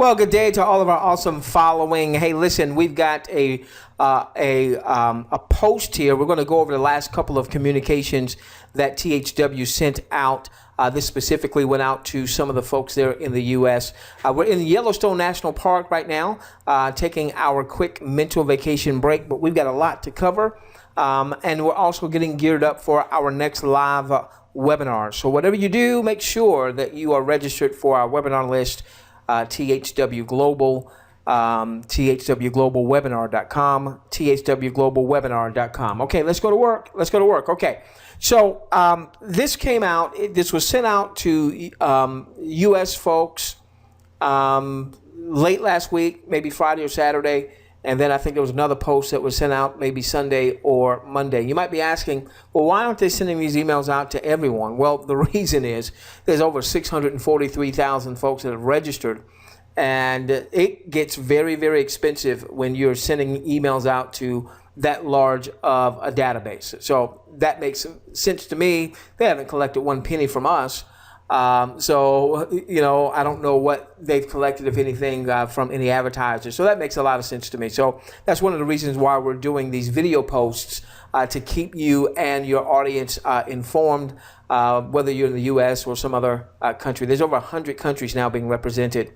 Well, good day to all of our awesome following. Hey, listen, we've got a post here. We're going to go over the last couple of communications that THW sent out. This specifically went out to some of the folks there in the U.S. We're in Yellowstone National Park right now, taking our quick mental vacation break, but we've got a lot to cover. And we're also getting geared up for our next live webinar. So whatever you do, make sure that you are registered for our webinar list. THW Global, THWGlobalWebinar.com, THWGlobalWebinar.com. Okay, let's go to work. Okay, so this came out. This was sent out to U.S. folks late last week, maybe Friday or Saturday, and then I think there was another post that was sent out maybe Sunday or Monday. You might be asking, well, why aren't they sending these emails out to everyone? Well, the reason is there's over 643,000 folks that have registered, and it gets very, very expensive when you're sending emails out to that large of a database. So that makes sense to me. They haven't collected one penny from us. So, you know, I don't know what they've collected, if anything, from any advertisers. So that makes a lot of sense to me. So that's one of the reasons why we're doing these video posts, to keep you and your audience informed, whether you're in the U.S. or some other country. There's over 100 countries now being represented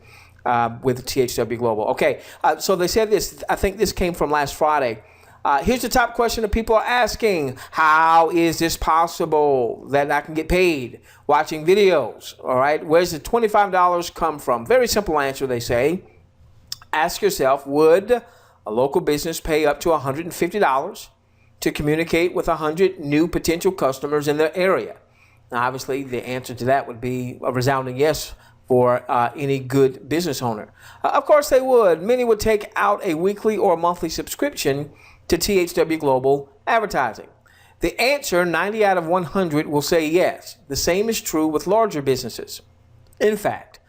with THW Global. Okay, so they said this. I think this came from last Friday. Here's the top question that people are asking. How is this possible that I can get paid watching videos? All right. Where's the $25 come from? Very simple answer, they say. Ask yourself, would a local business pay up to $150 to communicate with 100 new potential customers in their area? Now, obviously, the answer to that would be a resounding yes for any good business owner. Of course, they would. Many would take out a weekly or monthly subscription to THW Global Advertising. The answer, 90 out of 100 will say yes. The same is true with larger businesses. In fact,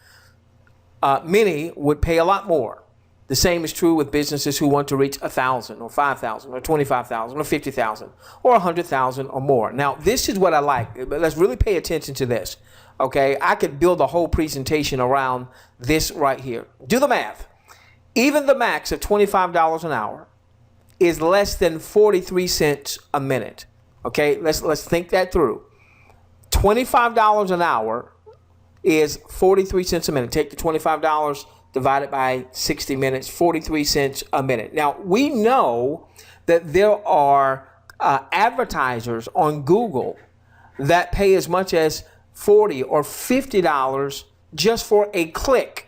many would pay a lot more. The same is true with businesses who want to reach 1,000 or 5,000 or 25,000 or 50,000 or 100,000 or more. Now, this is what I like. Let's really pay attention to this. Okay, I could build a whole presentation around this right here. Do the math. Even the max of $25 an hour is less than 43 cents a minute. Okay, let's think that through. $25 an hour is 43 cents a minute. Take the $25, divide it by 60 minutes, 43 cents a minute. Now, we know that there are advertisers on Google that pay as much as $40 or $50 just for a click.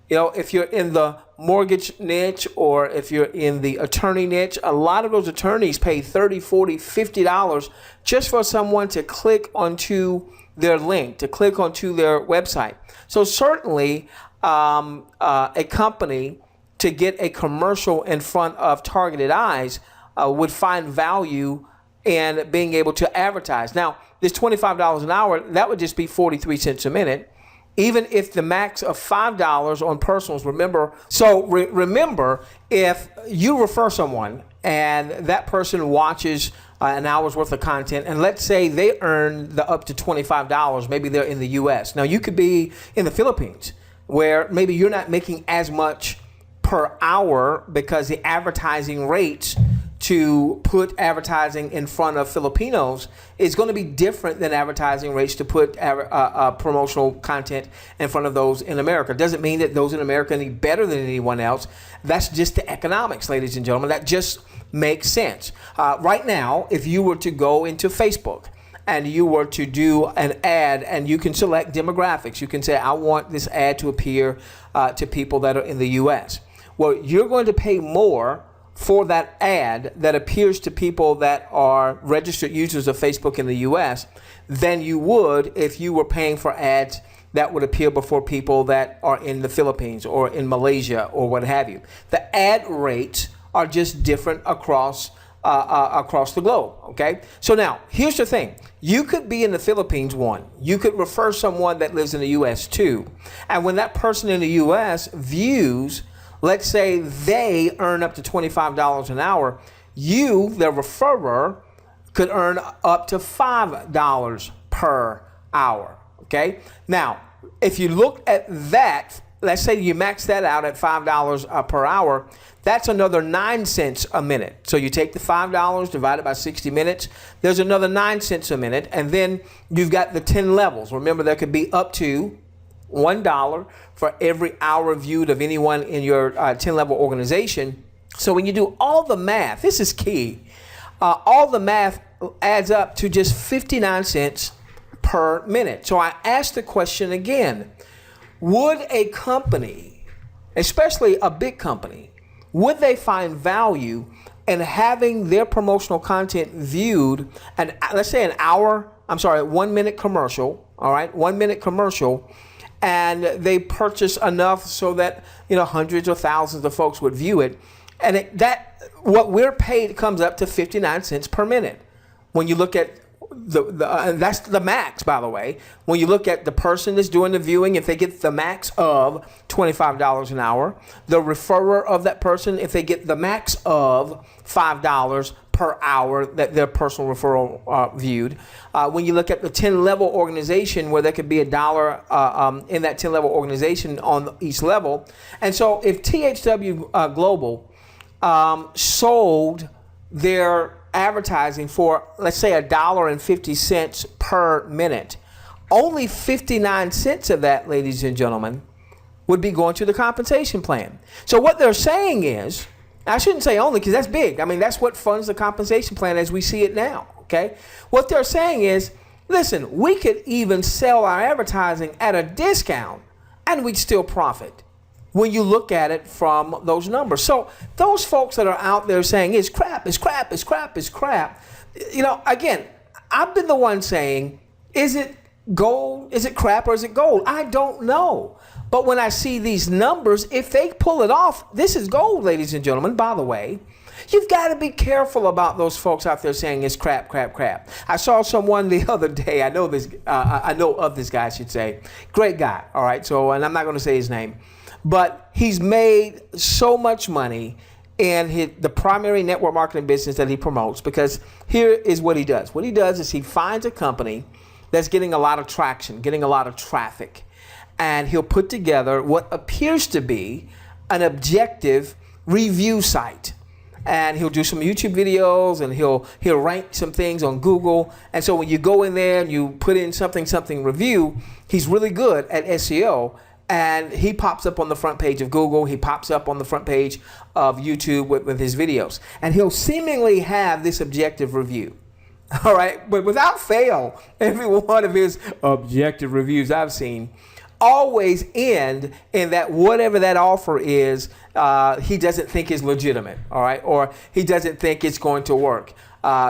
You know, if you're in the mortgage niche or if you're in the attorney niche, a lot of those attorneys pay $30, $40, $50 just for someone to click onto their link, to click onto their website. So certainly a company to get a commercial in front of targeted eyes would find value in being able to advertise. Now, this $25 an hour, that would just be 43 cents a minute. Even if the max of $5 on personals, remember, remember, if you refer someone and that person watches an hour's worth of content, and let's say they earn the up to $25, maybe they're in the U.S. Now, you could be in the Philippines where maybe you're not making as much per hour because the advertising rates to put advertising in front of Filipinos is going to be different than advertising rates to put promotional content in front of those in America. Doesn't mean that those in America are any better than anyone else. That's just the economics, ladies and gentlemen. That just makes sense. Right now, if you were to go into Facebook and you were to do an ad, and you can select demographics, you can say, I want this ad to appear to people that are in the U.S. Well, you're going to pay more for that ad that appears to people that are registered users of Facebook in the U.S. than you would if you were paying for ads that would appear before people that are in the Philippines or in Malaysia or what have you. The ad rates are just different across the globe, okay? So now, here's the thing. You could be in the Philippines, one. You could refer someone that lives in the U.S., two. And when that person in the U.S. views, let's say they earn up to $25 an hour, you, the referrer, could earn up to $5 per hour, okay? Now, if you look at that, let's say you max that out at $5 per hour. That's another 9 cents a minute. So you take the $5 divided by 60 minutes. There's another 9 cents a minute. And then you've got the 10 levels. Remember, there could be up to $1 for every hour viewed of anyone in your 10-level organization. So when you do all the math, this is key. All the math adds up to just 59 cents per minute. So I asked the question again, would a company, especially a big company, would they find value in having their promotional content viewed, and let's say 1 minute commercial, all right, 1 minute commercial, and they purchase enough so that, hundreds or thousands of folks would view it, and what we're paid comes up to 59 cents per minute. When you look at that's the max, by the way. When you look at the person that's doing the viewing, if they get the max of $25 an hour, the referrer of that person, if they get the max of $5 per hour that their personal referral viewed. When you look at the 10-level organization, where there could be $1 in that 10-level organization on each level. And so if THW Global sold their advertising for, let's say, $1.50 per minute, only 59 cents of that, ladies and gentlemen, would be going to the compensation plan. So what they're saying is, I shouldn't say only, because that's big. I mean, that's what funds the compensation plan as we see it now, okay? What they're saying is, listen, we could even sell our advertising at a discount and we'd still profit when you look at it from those numbers. So those folks that are out there saying it's crap, it's crap, it's crap, it's crap, again, I've been the one saying, is it gold, is it crap, or is it gold? I don't know. But when I see these numbers, if they pull it off, this is gold, ladies and gentlemen, by the way. You've got to be careful about those folks out there saying it's crap, crap, crap. I saw someone the other day, I know of this guy, I should say. Great guy, all right? So, and I'm not going to say his name. But he's made so much money in the primary network marketing business that he promotes, because here is what he does. What he does is he finds a company that's getting a lot of traction, getting a lot of traffic, and he'll put together what appears to be an objective review site. And he'll do some YouTube videos, and he'll rank some things on Google. And so when you go in there and you put in something review, he's really good at SEO. And he pops up on the front page of Google. He pops up on the front page of YouTube with his videos. And he'll seemingly have this objective review. All right. But without fail, every one of his objective reviews I've seen always end in that whatever that offer is, he doesn't think is legitimate. All right. Or he doesn't think it's going to work.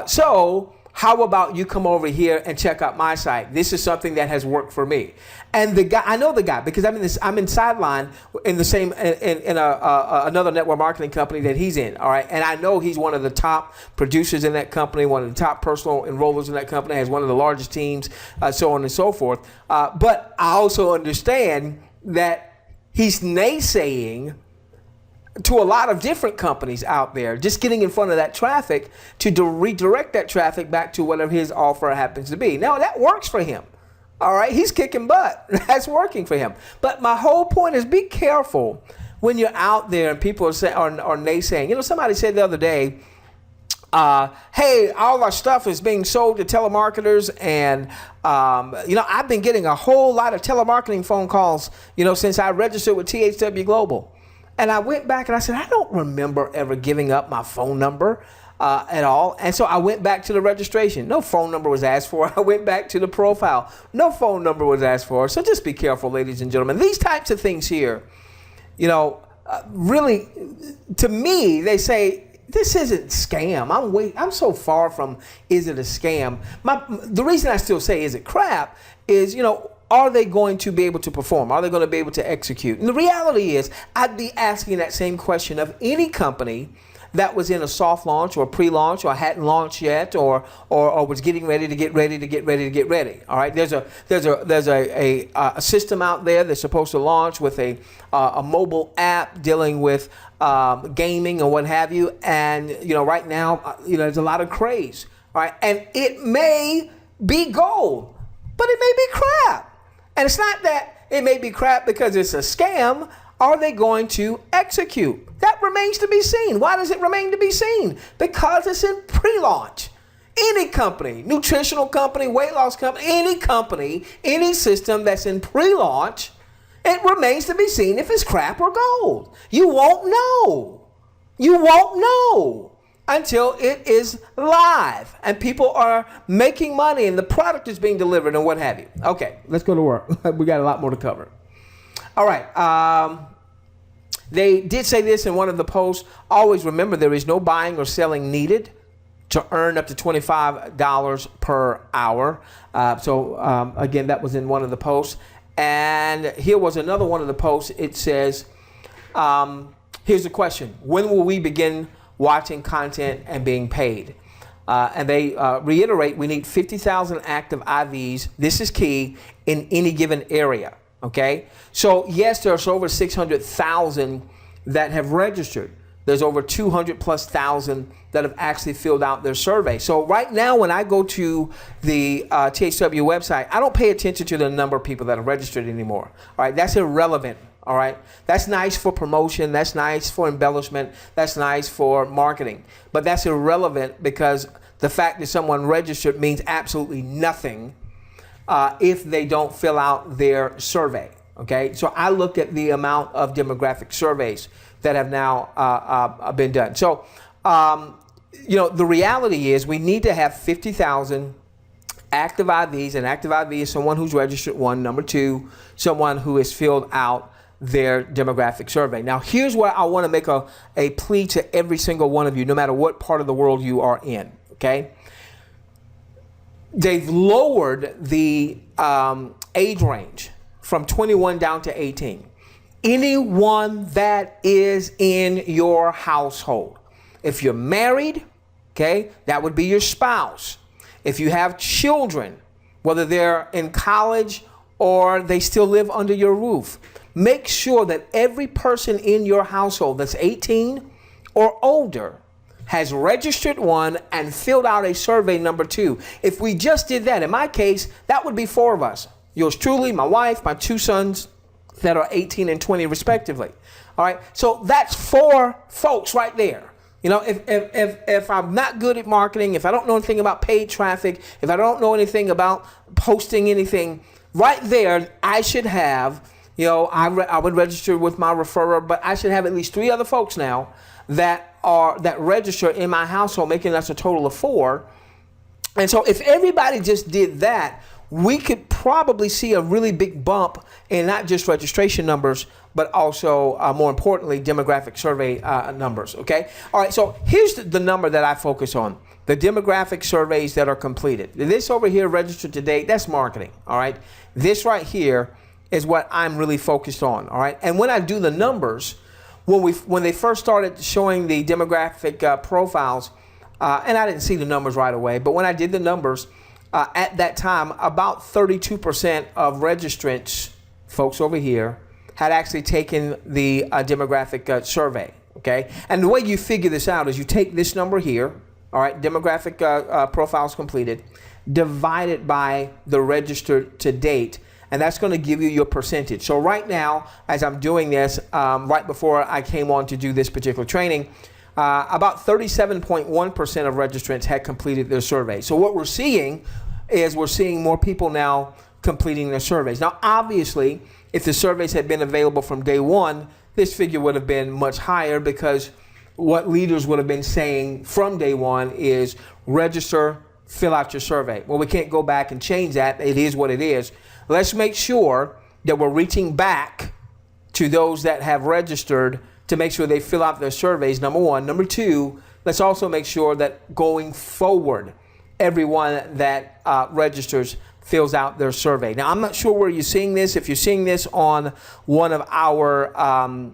So how about you come over here and check out my site? This is something that has worked for me. And the guy, I know the guy because I'm in Sideline in the same in another network marketing company that he's in. All right, and I know he's one of the top producers in that company, one of the top personal enrollers in that company, has one of the largest teams, so on and so forth. But I also understand that he's naysaying to a lot of different companies out there, just getting in front of that traffic to redirect that traffic back to whatever his offer happens to be. Now, that works for him. All right, he's kicking butt. That's working for him. But my whole point is, be careful when you're out there and people are naysaying. Somebody said the other day, hey, all our stuff is being sold to telemarketers, and I've been getting a whole lot of telemarketing phone calls, since I registered with THW Global. And I went back and I said, I don't remember ever giving up my phone number at all. And so I went back to the registration. No phone number was asked for. I went back to the profile. No phone number was asked for. So just be careful, ladies and gentlemen. These types of things here, really, to me, they say, this isn't scam. I'm so far from, is it a scam? The reason I still say, is it crap, is, are they going to be able to perform? Are they going to be able to execute? And the reality is, I'd be asking that same question of any company that was in a soft launch or pre-launch or hadn't launched yet or was getting ready to get ready. All right, there's a system out there that's supposed to launch with a mobile app dealing with gaming and what have you. And right now, there's a lot of craze. All right, and it may be gold, but it may be crap. And it's not that it may be crap because it's a scam. Are they going to execute? That remains to be seen. Why does it remain to be seen? Because it's in pre-launch. Any company, nutritional company, weight loss company, any system that's in pre-launch, it remains to be seen if it's crap or gold. You won't know. You won't know until it is live and people are making money and the product is being delivered and what have you. Okay, let's go to work. We got a lot more to cover. All right. They did say this in one of the posts. Always remember there is no buying or selling needed to earn up to $25 per hour. Again, that was in one of the posts. And here was another one of the posts. It says, here's the question. When will we begin watching content and being paid? And they reiterate we need 50,000 active IVs. This is key in any given area. Okay. So yes, there's over 600,000 that have registered. There's over 200,000+ that have actually filled out their survey. So right now, when I go to the THW website, I don't pay attention to the number of people that are registered anymore. All right, that's irrelevant. All right, that's nice for promotion. That's nice for embellishment. That's nice for marketing. But that's irrelevant because the fact that someone registered means absolutely nothing if they don't fill out their survey. Okay, so I look at the amount of demographic surveys that have now been done. So, the reality is we need to have 50,000 active IVs. And active IV is someone who's registered, one. Number two, someone who has filled out their demographic survey. Now, here's where I want to make a plea to every single one of you, no matter what part of the world you are in, okay? They've lowered the age range from 21 down to 18. Anyone that is in your household. If you're married, okay, that would be your spouse. If you have children, whether they're in college or they still live under your roof, make sure that every person in your household that's 18 or older has registered, one, and filled out a survey, number two. If we just did that, in my case, that would be 4 of us. Yours truly, my wife, my 2 sons that are 18 and 20 respectively. All right, so that's 4 folks right there. You know, if I'm not good at marketing, if I don't know anything about paid traffic, if I don't know anything about posting anything, right there, I should have, I would register with my referrer, but I should have at least 3 other folks now that register in my household, making us a total of 4. And so if everybody just did that, we could probably see a really big bump in not just registration numbers, but also, more importantly, demographic survey numbers, okay? All right, so here's the number that I focus on, the demographic surveys that are completed. This over here, registered to date, that's marketing, all right? This right here is what I'm really focused on, all right? And when I do the numbers, when they first started showing the demographic profiles, and I didn't see the numbers right away, but when I did the numbers, at that time, about 32% of registrants, folks over here, had actually taken the demographic survey, okay? And the way you figure this out is you take this number here, all right, demographic profiles completed, divided by the registered to date, and that's going to give you your percentage. So right now, as I'm doing this, right before I came on to do this particular training, about 37.1% of registrants had completed their survey. So what we're seeing is we're seeing more people now completing their surveys. Now, obviously, if the surveys had been available from day one, this figure would have been much higher because what leaders would have been saying from day one is register, fill out your survey. Well, we can't go back and change that. It is what it is. Let's make sure that we're reaching back to those that have registered to make sure they fill out their surveys, number one. Number two, let's also make sure that going forward, everyone that registers fills out their survey. Now, I'm not sure where you're seeing this. If you're seeing this on one of our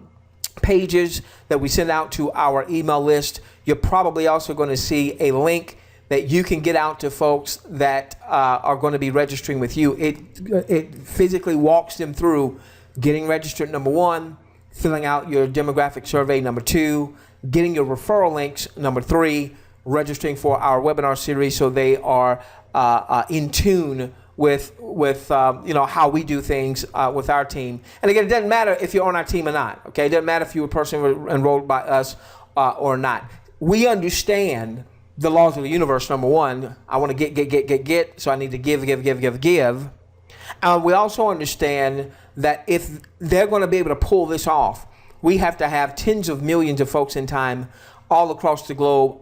pages that we send out to our email list, you're probably also going to see a link that you can get out to folks that are going to be registering with you. It physically walks them through getting registered, number one, filling out your demographic survey, number two, getting your referral links, number three, registering for our webinar series so they are in tune how we do things with our team. And again, it doesn't matter if you're on our team or not. Okay, it doesn't matter if you're a person enrolled by us or not. We understand the laws of the universe. Number one, I want to get, so I need to give. And we also understand that if they're going to be able to pull this off, we have to have tens of millions of folks in time all across the globe,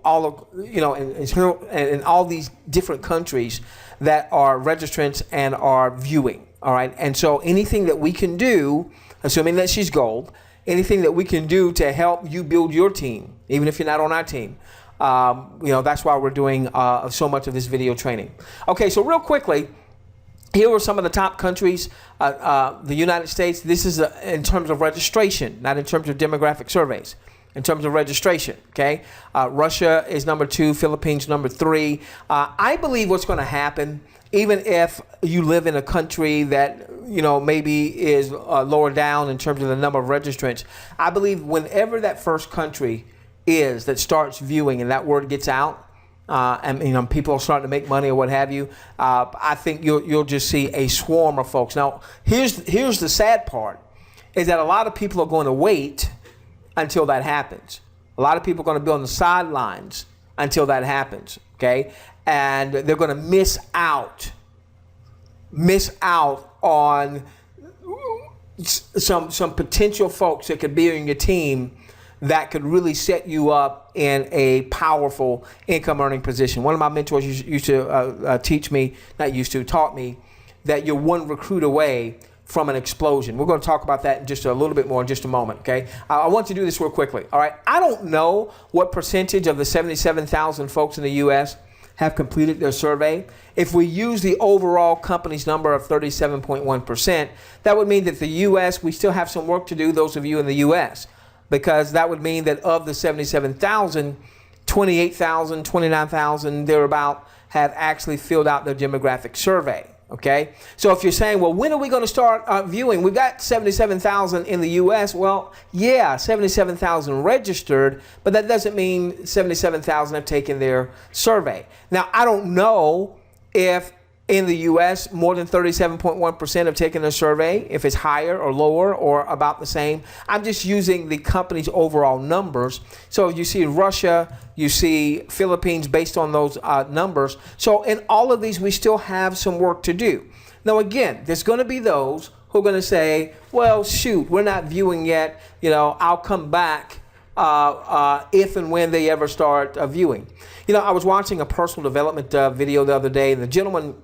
in all these different countries that are registrants and are viewing. All right. And so anything that we can do, assuming that she's gold, anything that we can do to help you build your team, even if you're not on our team, that's why we're doing so much of this video training. Okay. So real quickly, here are some of the top countries. The United States, this is in terms of registration, not in terms of demographic surveys. In terms of registration, okay? Russia is number 2, Philippines number 3. I believe what's going to happen, even if you live in a country that, maybe is lower down in terms of the number of registrants, I believe whenever that first country is that starts viewing and that word gets out, and people are starting to make money or what have you, I think you'll just see a swarm of folks. Now, here's the sad part, is that a lot of people are going to wait until that happens. A lot of people are going to be on the sidelines until that happens, okay? And they're going to miss out on some potential folks that could be in your team that could really set you up in a powerful income earning position. One of my mentors used to taught me that you're one recruit away from an explosion. We're going to talk about that in just a little bit more in just a moment, okay? I want to do this real quickly, all right? I don't know what percentage of the 77,000 folks in the U.S. have completed their survey. If we use the overall company's number of 37.1%, that would mean that the U.S., we still have some work to do, those of you in the U.S., because that would mean that of the 77,000, 28,000, 29,000, thereabout, have actually filled out their demographic survey. Okay, so if you're saying, well, when are we going to start viewing? We've got 77,000 in the U.S. Well, yeah, 77,000 registered, but that doesn't mean 77,000 have taken their survey. Now, I don't know if in the U.S. more than 37.1% have taken their survey, if it's higher or lower or about the same. I'm just using the company's overall numbers. So you see Russia, you see Philippines based on those numbers. So in all of these, we still have some work to do. Now, again, there's going to be those who are going to say, well, shoot, we're not viewing yet. I'll come back if and when they ever start viewing. I was watching a personal development video the other day, and the gentleman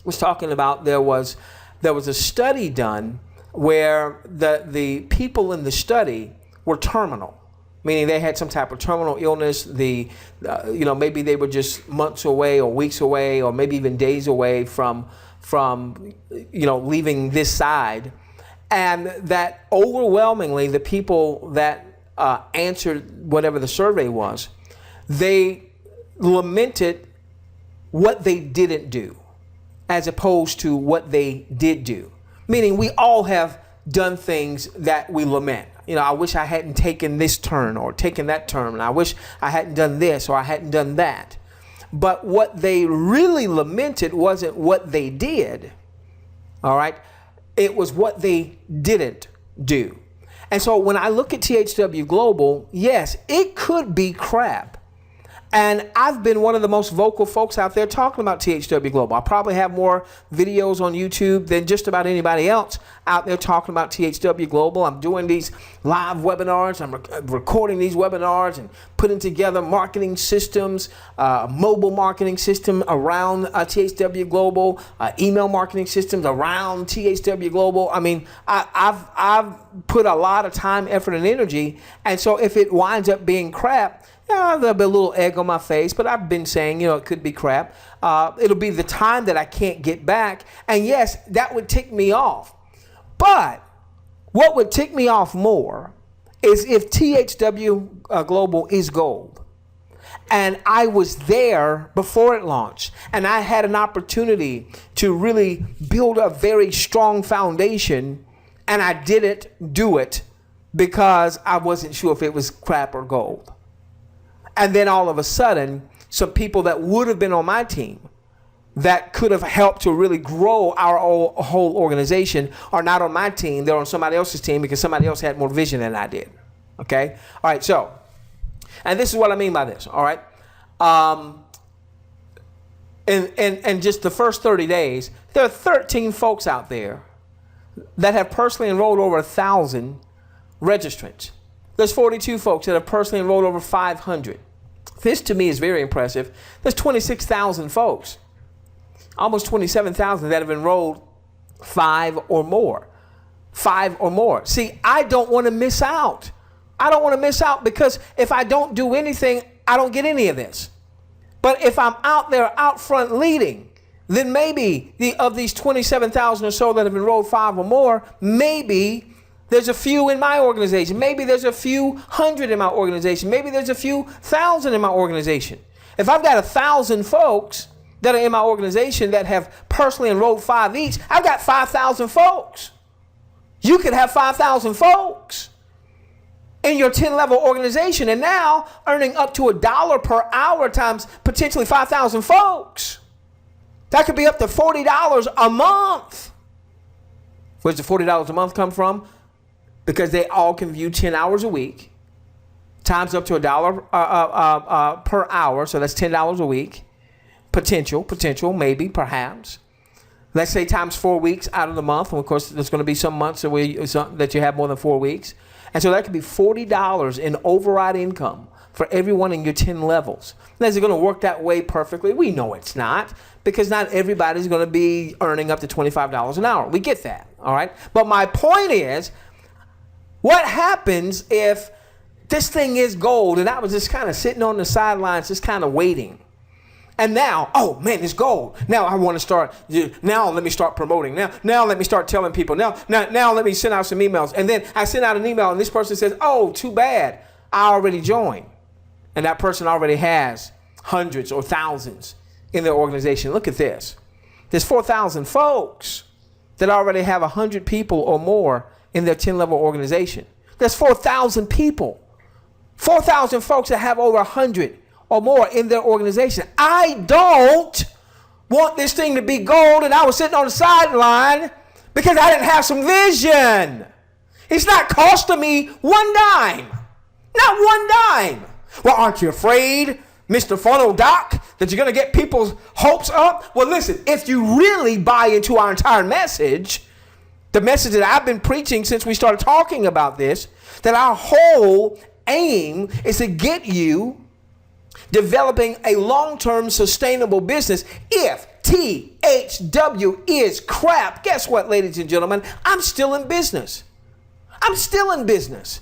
was talking about there was a study done where the people in the study were terminal, meaning they had some type of terminal illness. Maybe they were just months away or weeks away or maybe even days away from leaving this side, and that overwhelmingly the people that answered whatever the survey was, they lamented what they didn't do as opposed to what they did do. Meaning we all have done things that we lament. I wish I hadn't taken this turn or taken that turn, and I wish I hadn't done this or I hadn't done that. But what they really lamented wasn't what they did, all right? It was what they didn't do. And so when I look at THW Global, yes, it could be crap. And I've been one of the most vocal folks out there talking about THW Global. I probably have more videos on YouTube than just about anybody else out there talking about THW Global. I'm doing these live webinars. I'm recording these webinars and putting together marketing systems, mobile marketing system around THW Global, email marketing systems around THW Global. I mean, I've put a lot of time, effort, and energy. And so if it winds up being crap, there'll be a little egg on my face, but I've been saying, it could be crap. It'll be the time that I can't get back. And yes, that would tick me off. But what would tick me off more is if THW Global is gold and I was there before it launched and I had an opportunity to really build a very strong foundation and I didn't do it because I wasn't sure if it was crap or gold. And then all of a sudden, some people that would have been on my team that could have helped to really grow our whole organization are not on my team. They're on somebody else's team because somebody else had more vision than I did. Okay? All right, so, and this is what I mean by this, all right? In just the first 30 days, there are 13 folks out there that have personally enrolled over 1,000 registrants. There's 42 folks that have personally enrolled over 500. This to me is very impressive. There's 26,000 folks, almost 27,000 that have enrolled 5 or more. 5 or more. See, I don't want to miss out. I don't want to miss out because if I don't do anything, I don't get any of this. But if I'm out there out front leading, then maybe of these 27,000 or so that have enrolled 5 or more, maybe there's a few in my organization. Maybe there's a few hundred in my organization. Maybe there's a few thousand in my organization. If I've got 1,000 folks that are in my organization that have personally enrolled 5 each, I've got 5,000 folks. You could have 5,000 folks in your 10-level organization and now earning up to $1 per hour times potentially 5,000 folks. That could be up to $40 a month. Where's the $40 a month come from? Because they all can view 10 hours a week, times up to $1 per hour. So that's $10 a week. Potential, maybe, perhaps. Let's say times 4 weeks out of the month. And of course, there's going to be some months that you have more than 4 weeks. And so that could be $40 in override income for everyone in your 10 levels. Now, is it going to work that way perfectly? We know it's not, because not everybody's going to be earning up to $25 an hour. We get that, all right? But my point is, what happens if this thing is gold and I was just kind of sitting on the sidelines, just kind of waiting? And now, oh man, it's gold. Now I want to start. Now let me start promoting. Now let me start telling people. Now let me send out some emails. And then I send out an email and this person says, oh, too bad. I already joined. And that person already has hundreds or thousands in their organization. Look at this. There's 4,000 folks that already have 100 people or more in their 10-level organization. There's 4,000 people. 4,000 folks that have over 100 or more in their organization. I don't want this thing to be gold and I was sitting on the sideline because I didn't have some vision. It's not costing me one dime. Not one dime. Well, aren't you afraid, Mr. Funnel Doc, that you're going to get people's hopes up? Well, listen, if you really buy into our entire message, the message that I've been preaching since we started talking about this, that our whole aim is to get you developing a long-term sustainable business. If THW is crap, guess what, ladies and gentlemen? I'm still in business. I'm still in business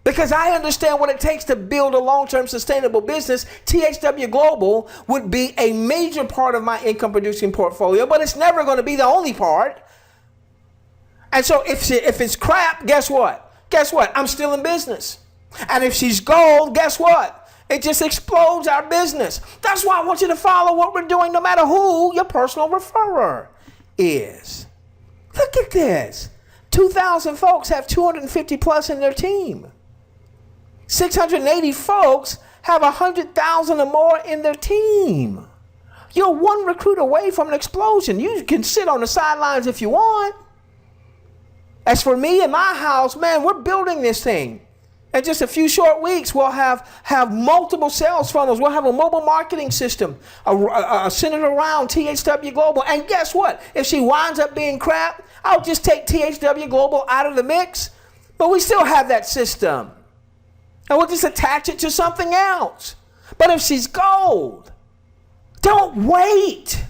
because I understand what it takes to build a long-term sustainable business. THW Global would be a major part of my income-producing portfolio, but it's never going to be the only part. And so if it's crap, guess what? Guess what? I'm still in business. And if she's gold, guess what? It just explodes our business. That's why I want you to follow what we're doing no matter who your personal referrer is. Look at this. 2,000 folks have 250 plus in their team. 680 folks have 100,000 or more in their team. You're one recruit away from an explosion. You can sit on the sidelines if you want. As for me and my house, man, we're building this thing. In just a few short weeks, we'll have multiple sales funnels. We'll have a mobile marketing system centered around THW Global. And guess what? If she winds up being crap, I'll just take THW Global out of the mix. But we still have that system. And we'll just attach it to something else. But if she's gold, don't wait.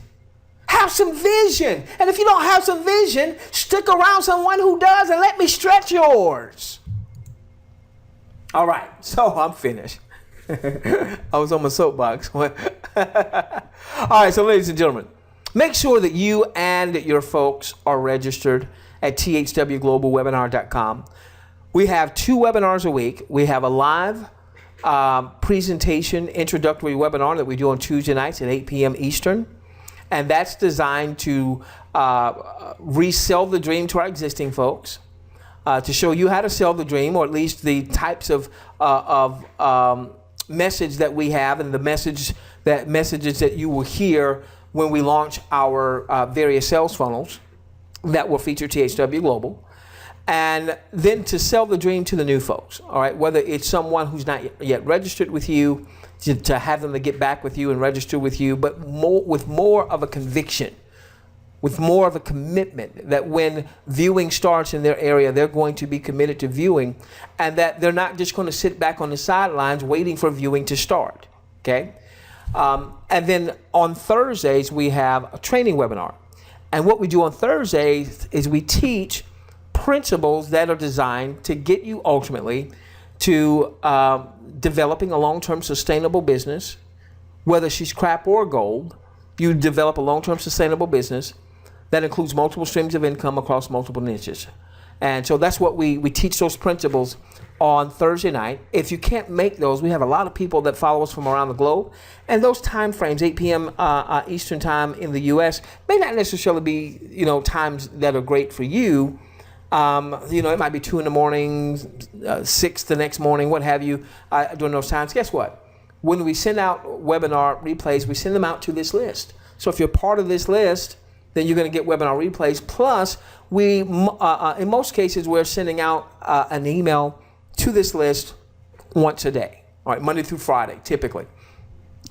Have some vision. And if you don't have some vision, stick around someone who does and let me stretch yours. All right, so I'm finished. I was on my soapbox. All right, so ladies and gentlemen, make sure that you and your folks are registered at thwglobalwebinar.com. We have 2 webinars a week. We have a live presentation introductory webinar that we do on Tuesday nights at 8 p.m. Eastern. And that's designed to resell the dream to our existing folks. To show you how to sell the dream, or at least the types of message that we have, and the messages that you will hear when we launch our various sales funnels that will feature THW Global. And then to sell the dream to the new folks, all right? Whether it's someone who's not yet registered with you, to have them to get back with you and register with you, but with more of a conviction, with more of a commitment that when viewing starts in their area, they're going to be committed to viewing, and that they're not just going to sit back on the sidelines waiting for viewing to start, okay? And then on Thursdays, we have a training webinar. And what we do on Thursdays is we teach principles that are designed to get you ultimately to developing a long-term sustainable business. Whether she's crap or gold, you develop a long-term sustainable business that includes multiple streams of income across multiple niches. And so that's what we teach, those principles on Thursday night. If you can't make those, we have a lot of people that follow us from around the globe, and those time frames, 8 p.m. Eastern time in the U.S., may not necessarily be, times that are great for you. It might be 2 in the morning, 6 the next morning, what have you, during those times. Guess what? When we send out webinar replays, we send them out to this list. So if you're part of this list, then you're going to get webinar replays. Plus, we, in most cases, we're sending out an email to this list once a day, all right, Monday through Friday, typically.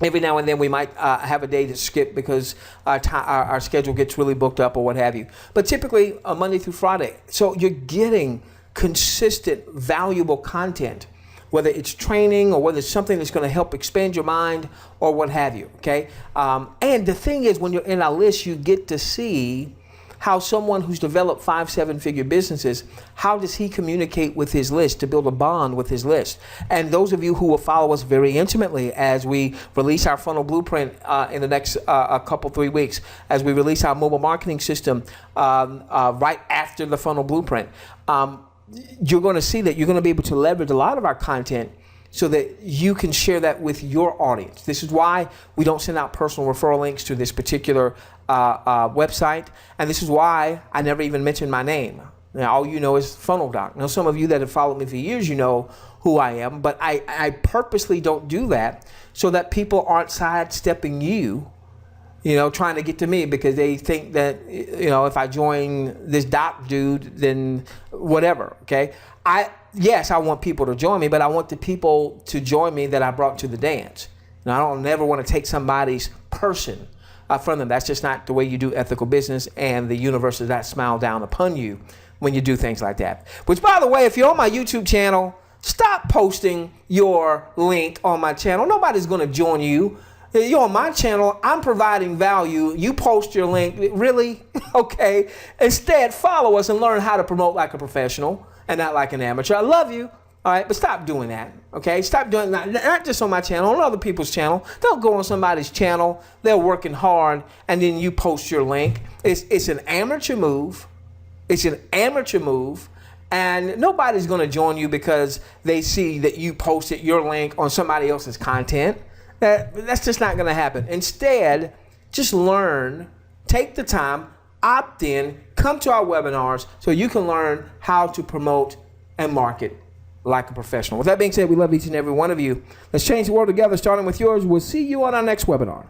Every now and then we might have a day to skip because our schedule gets really booked up or what have you. But typically Monday through Friday. So you're getting consistent, valuable content, whether it's training or whether it's something that's going to help expand your mind or what have you, okay? And the thing is, when you're in our list, you get to see how someone who's developed 5-7-figure businesses, how does he communicate with his list to build a bond with his list? And those of you who will follow us very intimately as we release our funnel blueprint in the next 3 weeks, as we release our mobile marketing system right after the funnel blueprint, you're going to see that you're going to be able to leverage a lot of our content so that you can share that with your audience. This is why we don't send out personal referral links to this particular website, and this is why I never even mention my name. Now, all you know is Funnel Doc. Now, some of you that have followed me for years, you know who I am, but I purposely don't do that so that people aren't sidestepping you, trying to get to me because they think that, if I join this doc dude, then whatever, okay? Yes, I want people to join me, but I want the people to join me that I brought to the dance. Now, I don't never want to take somebody's person from them. That's just not the way you do ethical business, and the universe does not smile down upon you when you do things like that. Which, by the way, if you're on my YouTube channel, stop posting your link on my channel. Nobody's going to join you. You're on my channel. I'm providing value. You post your link. Really? Okay. Instead, follow us and learn how to promote like a professional and not like an amateur. I love you. All right, but stop doing that, okay? Stop doing that, not just on my channel, on other people's channel. Don't go on somebody's channel. They're working hard, and then you post your link. It's an amateur move. It's an amateur move, and nobody's going to join you because they see that you posted your link on somebody else's content. That's just not going to happen. Instead, just learn, take the time, opt in, come to our webinars so you can learn how to promote and market like a professional. With that being said, we love each and every one of you. Let's change the world together, starting with yours. We'll see you on our next webinar.